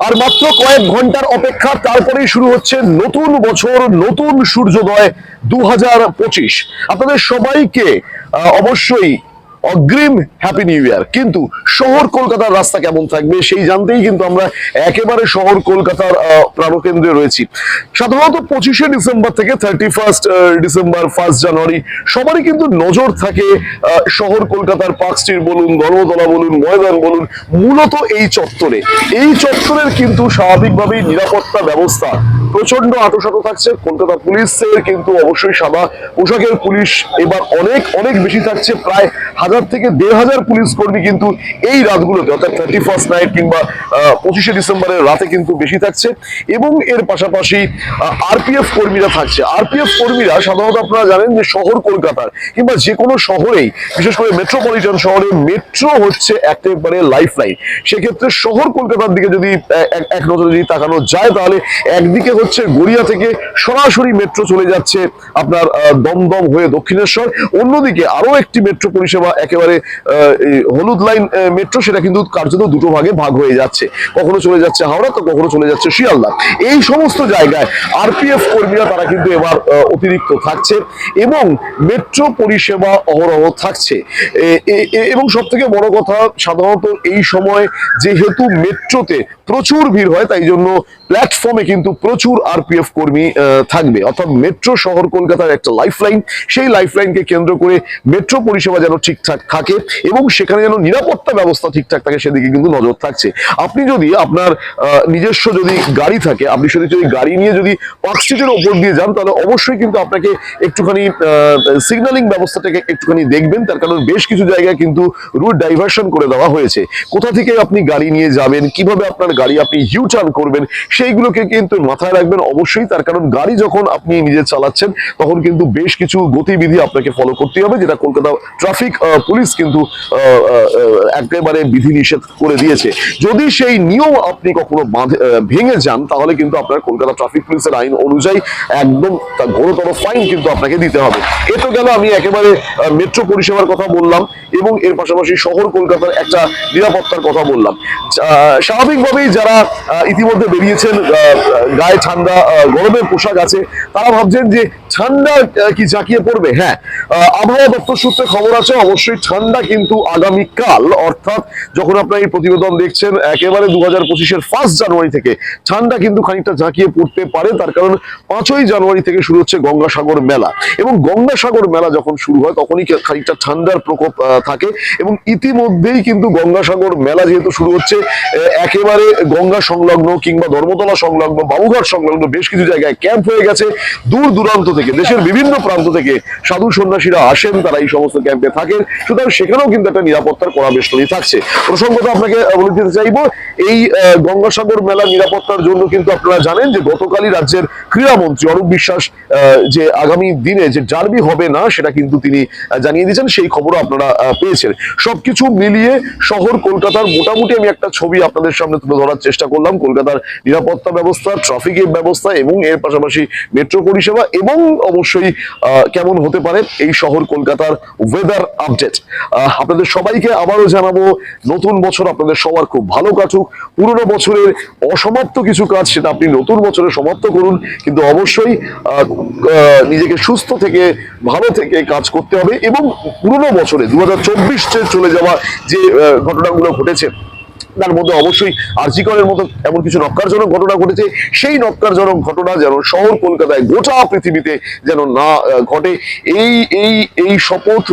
আর মাত্র কয়েক ঘন্টার অপেক্ষা, তারপরেই শুরু হচ্ছে নতুন বছর, নতুন সূর্যোদয় 2025। আপনাদের সবাইকে অবশ্যই অগ্রিম হ্যাপি নিউ ইয়ার। কিন্তু শহর কলকাতার রাস্তা কেমন থাকবে সেই জানতেই কিন্তু আমরা একেবারে শহর কলকাতার প্রাণকেন্দ্রে রয়েছি। সাধারণত 25শে ডিসেম্বর থেকে 31 ডিসেম্বর, 1 জানুয়ারি সবারই কিন্তু নজর থাকে শহর কলকাতার পার্ক স্ট্রিট বলুন, ধর্মতলা বলুন, ময়দান বলুন, মূলত এই চত্বরে। এই চত্বরের কিন্তু স্বাভাবিকভাবেই নিরাপত্তা ব্যবস্থা প্রচন্ড আঁটোসাঁটো থাকছে। কলকাতা পুলিশের কিন্তু অবশ্যই সাদা পোশাকের পুলিশ এবার অনেক অনেক বেশি থাকছে। প্রায় 1000 থেকে 1500 পুলিশ কর্মী কিন্তু এই রাতগুলোতে, অর্থাৎ 31st নাইট কিংবা 25শে ডিসেম্বরের রাতে কিন্তু বেশি থাকছে। এবং এর পাশাপাশি আরপিএফ কর্মীরা থাকছে। আরপিএফ কর্মীরা সাধারণত আপনারা জানেন যে শহর কলকাতার কিংবা যে কোনো শহরেই, বিশেষ করে মেট্রোপলিটন শহরে মেট্রো হচ্ছে একেবারে লাইফ লাইন। সেক্ষেত্রে শহর কলকাতার দিকে যদি এক নজরে যদি তাকানো যায়, তাহলে একদিকে হচ্ছে গড়িয়া থেকে সরাসরি মেট্রো চলে যাচ্ছে আপনার দমদম হয়ে দক্ষিণেশ্বর, অন্যদিকে আরো একটি মেট্রো পরিষেবা একেবারে হলুদ লাইন মেট্রো, সেটা কিন্তু কার্যত দুটো ভাগে ভাগ হয়ে যাচ্ছে। কখনো চলে যাচ্ছে হাওড়া, তো কখনো চলে যাচ্ছে শিয়ালদা। এই সমস্ত জায়গায় আরপিএফ কর্মীরা তারা কিন্তু এবার অতিরিক্ত থাকছে এবং মেট্রো পরিষেবা অহরহ থাকছে। এবং সব থেকে বড় কথা, সাধারণত এই সময় যেহেতু মেট্রোতে প্রচুর ভিড় হয়, তাই জন্য প্ল্যাটফর্মে কিন্তু প্রচুর আরপিএফ কর্মী থাকবে। অর্থাৎ মেট্রো শহর কলকাতার একটা লাইফ লাইন, সেই লাইফ লাইনকে কেন্দ্র করে মেট্রো পরিষেবা যেন ঠিকঠাক থাকে এবং সেখানে যেন নিরাপত্তা ব্যবস্থা ঠিকঠাক থাকে, সেদিকে কিন্তু নজর থাকছে। আপনি যদি আপনার নিজস্ব যদি গাড়ি থাকে, আপনি যদি গাড়ি নিয়ে যদি পার্ক স্ট্রিটের ওপর দিয়ে যান, তাহলে অবশ্যই কিন্তু আপনাকে একটুখানি সিগন্যালিং ব্যবস্থাটাকে একটুখানি দেখবেন। তার কারণ বেশ কিছু জায়গায় কিন্তু রুট ডাইভার্সন করে দেওয়া হয়েছে। কোথা থেকে আপনি গাড়ি নিয়ে যাবেন, কিভাবে আপনার গাড়ি আপনি ইউ টার্ন করবেন, সেইগুলোকে কিন্তু মাথায় রাখবেন অবশ্যই। তার কারণ গাড়ি যখন আপনি নিজে চালাচ্ছেন, তখন কিন্তু বেশ কিছু গতিবিধি আপনাকে ফলো করতে হবে, যেটা কলকাতা ট্রাফিক পুলিশ কিন্তু একেবারে বিধিনিষেধ করে দিয়েছে। যদি সেই নিয়ম আপনি কখনো ভেঙে যান, তাহলে কিন্তু আপনার কলকাতা ট্রাফিক পুলিশের আইন অনুযায়ী একদম ঘোরতর ফাইন কিন্তু আপনাকে দিতে হবে। এ তো গেল আমি একেবারে মেট্রো পরিষেবার কথা বললাম এবং এর পাশাপাশি শহর কলকাতার একটা নিরাপত্তার কথা বললাম। স্বাভাবিকভাবেই যারা ইতিমধ্যে বেরিয়েছেন, গায়ে ঠান্ডা গরমের পোশাক আছে, তারা ভাবছেন যে ঠান্ডা কি জাঁকিয়ে পড়বে। হ্যাঁ, আবহাওয়া দপ্তর সূত্রে খবর আছে অবশ্যই ঠান্ডা কিন্তু আগামীকাল, অর্থাৎ যখন আপনারা এই প্রতিবেদন দেখছেন একেবারে 2025-এর 1 জানুয়ারি থেকে ঠান্ডা কিন্তু খানিকটা জাঁকিয়ে পড়তে পারে। তার কারণ 5ই জানুয়ারি থেকে শুরু হচ্ছে গঙ্গাসাগর মেলা এবং গঙ্গাসাগর মেলা যখন শুরু হয় তখনই খানিকটা ঠান্ডার প্রকোপ থাকে। এবং ইতিমধ্যেই কিন্তু গঙ্গাসাগর মেলা যেহেতু শুরু হচ্ছে, একেবারে গঙ্গা সংলগ্ন কিংবা ধর্মতলা সংলগ্ন, বাবুঘাট সংলগ্ন বেশ কিছু জায়গায় ক্যাম্প হয়ে গেছে। দূর দূরান্ত থেকে, দেশের বিভিন্ন প্রান্ত থেকে সাধু সন্ন্যাসীরা আসেন, তারা এই সমস্ত ক্যাম্পে থাকেন। সুতরাং সেখানেও কিন্তু একটা নিরাপত্তার কড়া বেষ্টনী থাকছে। প্রসঙ্গত আপনাকে বলে দিতে চাইবো, এই গঙ্গাসাগর মেলা নিরাপত্তার জন্য কিন্তু আপনারা জানেন যে গতকালই রাজ্যের ক্রীড়ামন্ত্রী অরূপ বিশ্বাস যে আগামী দিনে যে ডার্বি হবে না, সেটা কিন্তু তিনি জানিয়ে দিয়েছেন। সেই খবরও আপনারা পেয়েছেন। সবকিছু মিলিয়ে শহর কলকাতার মোটামুটি আমি একটা ছবি আপনাদের সামনে তুলে ধরার চেষ্টা করলাম। কলকাতার নিরাপত্তা ব্যবস্থা, ট্রাফিকের ব্যবস্থা এবং এর পাশাপাশি মেট্রো পরিষেবা এবং অবশ্যই কেমন হতে পারে এই শহর কলকাতার ওয়েদার আপডেট। আপনাদের সবাইকে আবারও জানাবো, নতুন বছর আপনাদের সবার খুব ভালো কাটুক। পুরনো বছরের অসমাপ্ত কিছু কাজ সেটা আপনি নতুন বছরে সমাপ্ত করুন, কিন্তু অবশ্যই নিজেকে সুস্থ থেকে ভালো থেকে কাজ করতে হবে। এবং পুরনো বছরে 2024-এ চলে যাওয়া যে ঘটনাগুলো ঘটেছে, তার মধ্যে অবশ্যই আরজি করের মতো এমন কিছু নক্কারজনক ঘটনা ঘটেছে। সেই নক্কারজনক ঘটনা যেন শহর কলকাতায়, গোটা পৃথিবীতে যেন না ঘটে, এই শপথ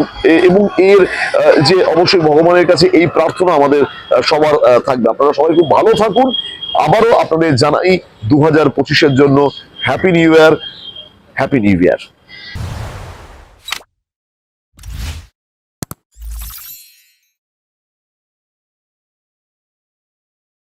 এবং এর যে অবশ্যই ভগবানের কাছে এই প্রার্থনা আমাদের সবার থাকবে। আপনারা সবাই খুব ভালো থাকুন। আবারও আপনাদের জানাই 2025-এর জন্য happy new year, happy new year.